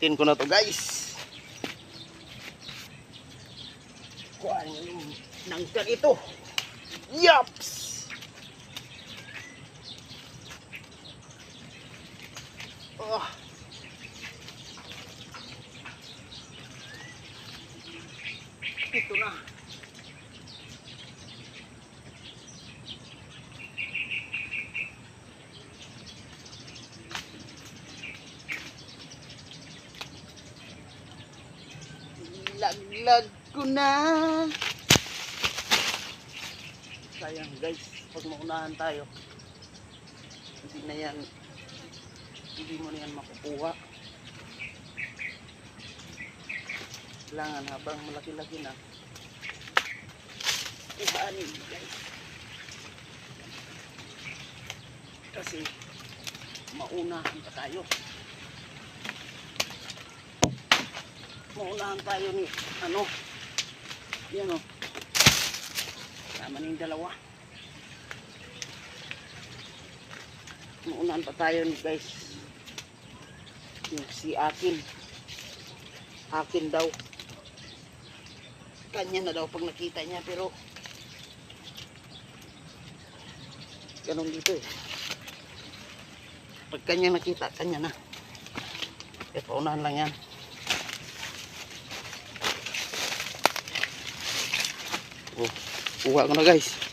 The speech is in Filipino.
Akin ko na to guys. Kuha yung nangka ito. Yaps! Oh. Ito na. Laglag ko na. Sayang guys, pag maunahan tayo, hindi mo na yan makukuha. Kailangan habang malaki-laki na, kuhanin guys. Kasi maunahan pa tayo. Maunahan tayo ni yan o. Tama na yung dalawa. Maunahan pa tayo ni guys. Yung si akin daw. Kanya na daw pag nakita niya, pero ganun dito eh. Pag kanya nakita, kanya na. Eh, paunahan lang yan. Oh, kuha ko na guys.